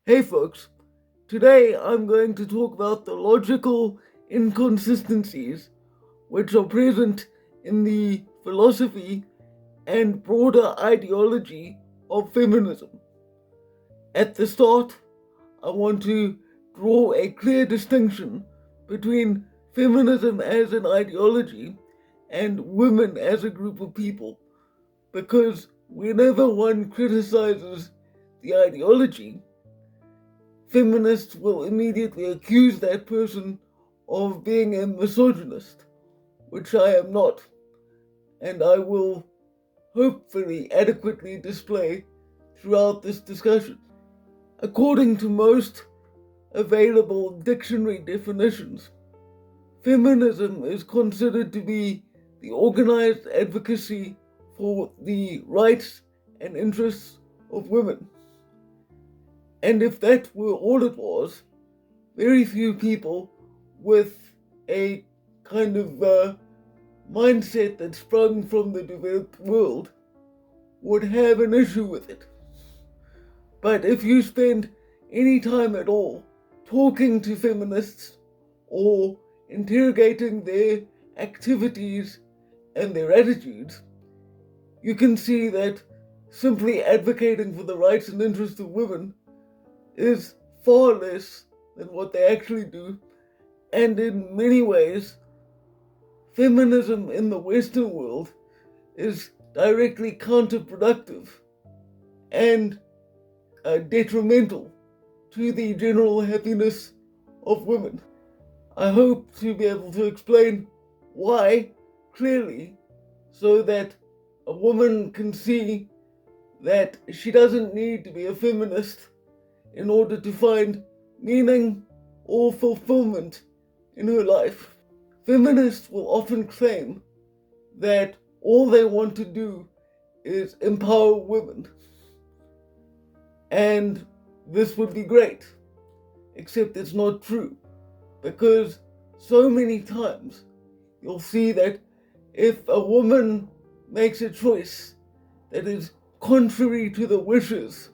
Hey folks, today I'm going to talk about the logical inconsistencies which are present in the philosophy and broader ideology of feminism. At the start, I want to draw a clear distinction between feminism as an ideology and women as a group of people, because whenever one criticizes the ideology, feminists will immediately accuse that person of being a misogynist, which I am not, and I will hopefully adequately display throughout this discussion. According to most available dictionary definitions, feminism is considered to be the organized advocacy for the rights and interests of women. And if that were all it was, very few people with a kind of mindset that sprung from the developed world would have an issue with it. But if you spend any time at all talking to feminists or interrogating their activities and their attitudes, you can see that simply advocating for the rights and interests of women is far less than what they actually do, and in many ways, feminism in the Western world is directly counterproductive and detrimental to the general happiness of women. I hope to be able to explain why clearly so that a woman can see that she doesn't need to be a feminist in order to find meaning or fulfillment in her life. Feminists will often claim that all they want to do is empower women. And this would be great, except it's not true. Because so many times you'll see that if a woman makes a choice that is contrary to the wishes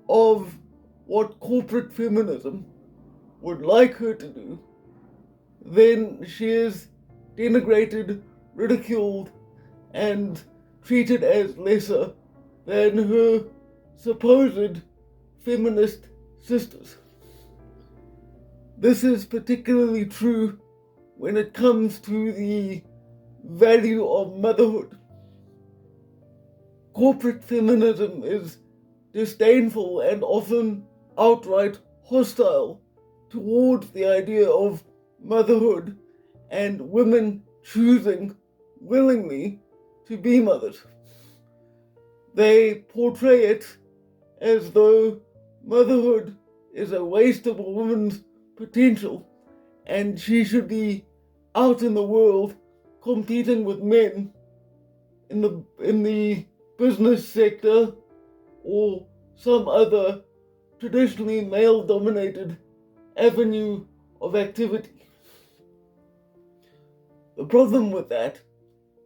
of what corporate feminism would like her to do, then she is denigrated, ridiculed, and treated as lesser than her supposed feminist sisters. This is particularly true when it comes to the value of motherhood. Corporate feminism is disdainful and often outright hostile towards the idea of motherhood and women choosing willingly to be mothers. They portray it as though motherhood is a waste of a woman's potential and she should be out in the world competing with men in the business sector or some other traditionally male-dominated avenue of activity. The problem with that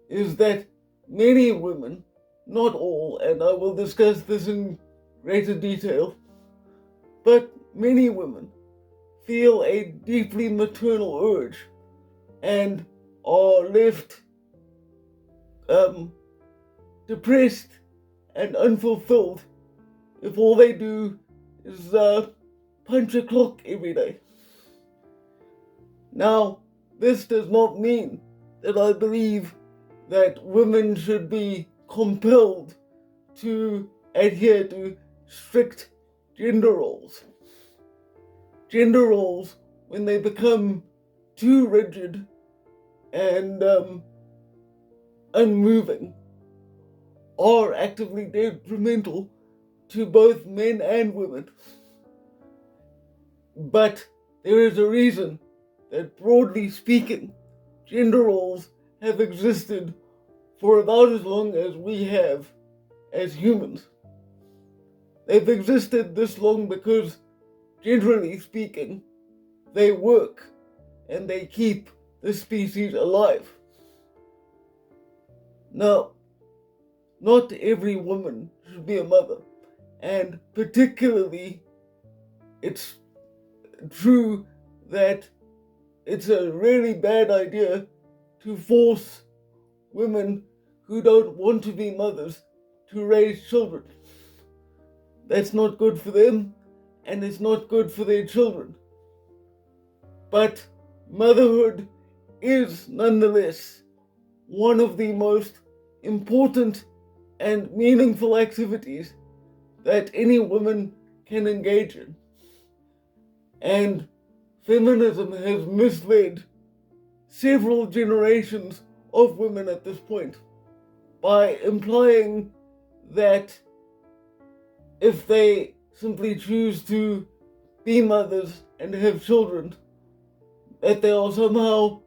is that many women, not all, and I will discuss this in greater detail, but many women feel a deeply maternal urge and are left depressed and unfulfilled if all they do is punch a clock every day. Now, this does not mean that I believe that women should be compelled to adhere to strict gender roles. Gender roles, when they become too rigid and unmoving, are actively detrimental to both men and women. But there is a reason that, broadly speaking, gender roles have existed for about as long as we have as humans. They've existed this long because, generally speaking, they work and they keep the species alive. Now, not every woman should be a mother, and particularly it's true that it's a really bad idea to force women who don't want to be mothers to raise children. That's not good for them, and it's not good for their children. But motherhood is nonetheless one of the most important and meaningful activities that any woman can engage in. And feminism has misled several generations of women at this point by implying that if they simply choose to be mothers and have children, that they are somehow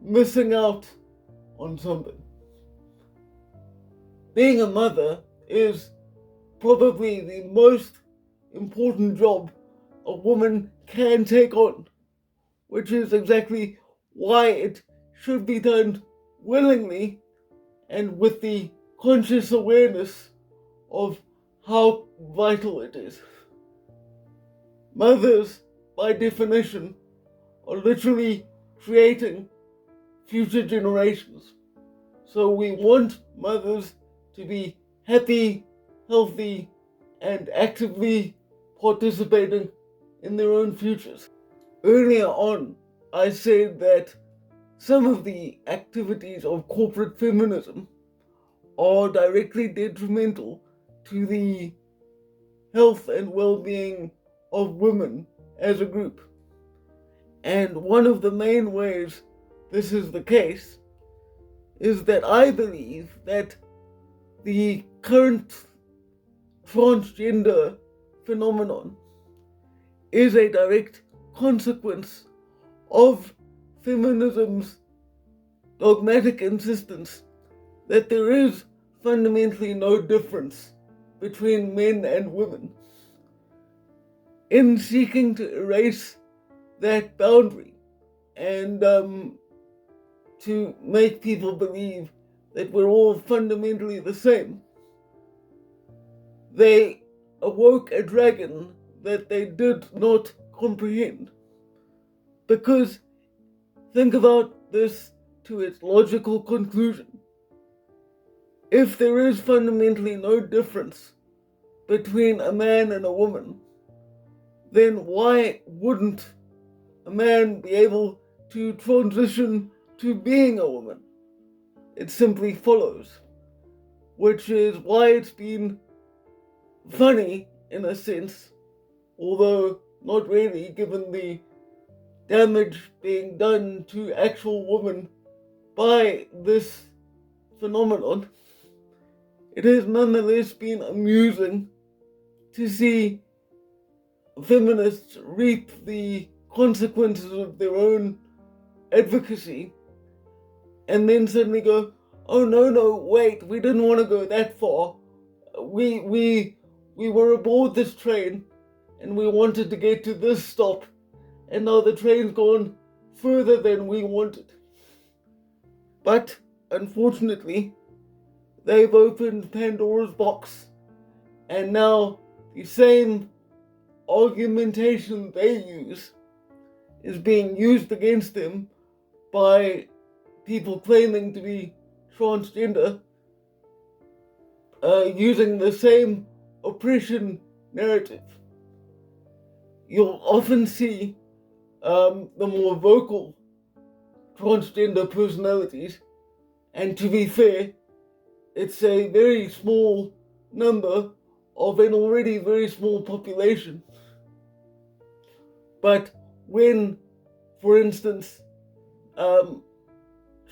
missing out on something. Being a mother is probably the most important job a woman can take on, which is exactly why it should be done willingly and with the conscious awareness of how vital it is. Mothers, by definition, are literally creating future generations. So we want mothers to be happy, healthy, and actively participating in their own futures. Earlier on, I said that some of the activities of corporate feminism are directly detrimental to the health and well-being of women as a group. And one of the main ways this is the case is that I believe that the current transgender phenomenon is a direct consequence of feminism's dogmatic insistence that there is fundamentally no difference between men and women. In seeking to erase that boundary and to make people believe that we're all fundamentally the same, they awoke a dragon that they did not comprehend. Because think about this to its logical conclusion. If there is fundamentally no difference between a man and a woman, then why wouldn't a man be able to transition to being a woman? It simply follows, which is why it's been funny in a sense, although not really, given the damage being done to actual women by this phenomenon. It has nonetheless been amusing to see feminists reap the consequences of their own advocacy and then suddenly go, oh no, wait, we didn't want to go that far. We were aboard this train and we wanted to get to this stop, and now the train's gone further than we wanted. But unfortunately, they've opened Pandora's box, and now the same argumentation they use is being used against them by people claiming to be transgender, using the same oppression narrative. You'll often see the more vocal transgender personalities, and to be fair, it's a very small number of an already very small population. But when, for instance,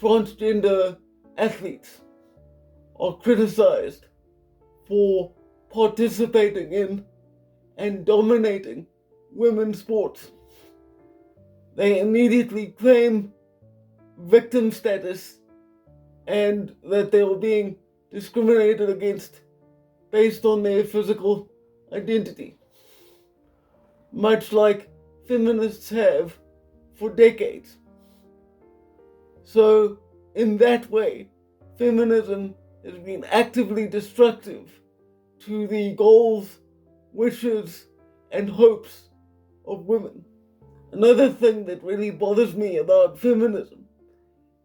transgender athletes are criticized for participating in and dominating women's sports, they immediately claim victim status and that they were being discriminated against based on their physical identity, much like feminists have for decades. So, in that way, feminism has been actively destructive to the goals, wishes, and hopes of women. Another thing that really bothers me about feminism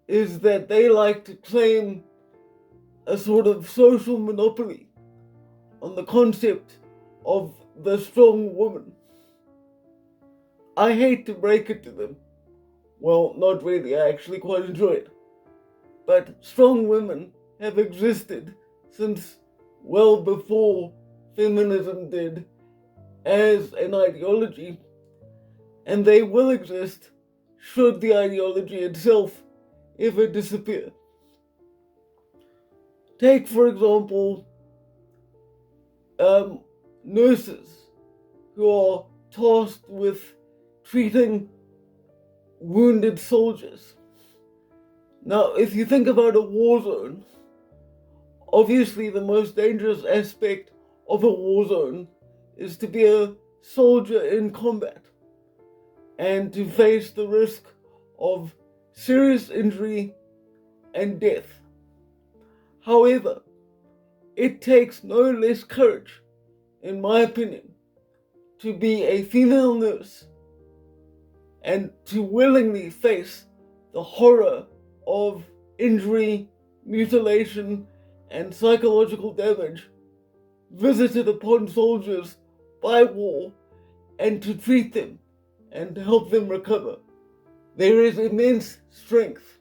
is that they like to claim a sort of social monopoly on the concept of the strong woman. I hate to break it to them. Well, not really, I actually quite enjoy it. But strong women have existed since well before feminism did as an ideology, and they will exist should the ideology itself ever disappear. Take, for example, nurses who are tasked with treating wounded soldiers. Now, if you think about a war zone, obviously the most dangerous aspect of a war zone is to be a soldier in combat and to face the risk of serious injury and death. However, it takes no less courage, in my opinion, to be a female nurse and to willingly face the horror of injury, mutilation, and psychological damage visited upon soldiers by war and to treat them and help them recover. There is immense strength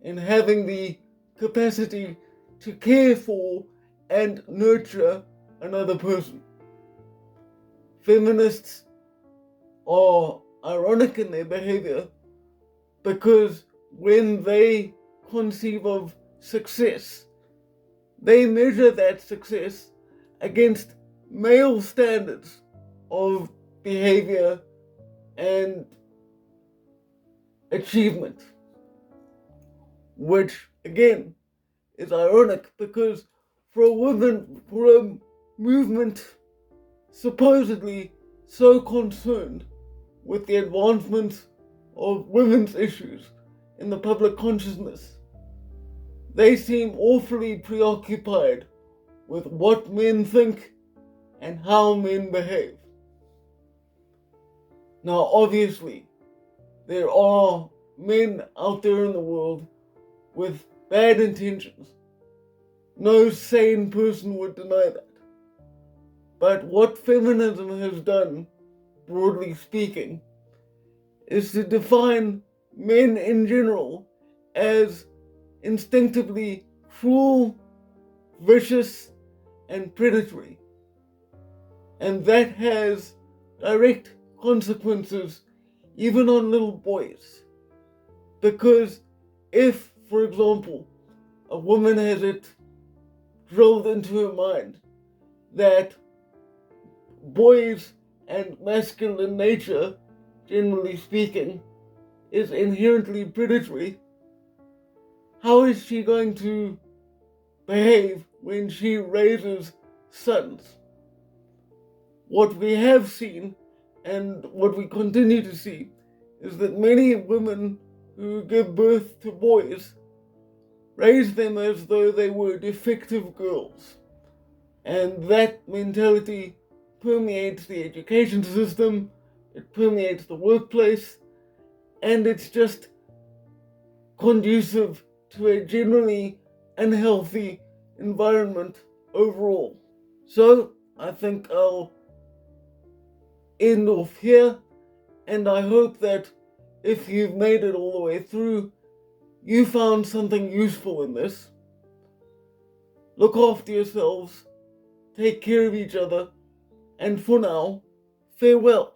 in having the capacity to care for and nurture another person. Feminists are ironic in their behavior because when they conceive of success, they measure that success against male standards of behavior and achievement, which again is ironic because for a movement supposedly so concerned with the advancement of women's issues in the public consciousness, they seem awfully preoccupied with what men think and how men behave. Now, obviously, there are men out there in the world with bad intentions. No sane person would deny that. But what feminism has done, broadly speaking, is to define men in general as instinctively cruel, vicious, and predatory. And that has direct consequences even on little boys. Because if, for example, a woman has it drilled into her mind that boys and masculine nature, generally speaking, is inherently predatory, how is she going to behave when she raises sons? What we have seen and what we continue to see is that many women who give birth to boys raise them as though they were defective girls. And that mentality permeates the education system, it permeates the workplace, and it's just conducive to a generally unhealthy environment overall. So I think I'll end off here, and I hope that if you've made it all the way through, you found something useful in this. Look after yourselves, take care of each other, and for now, farewell.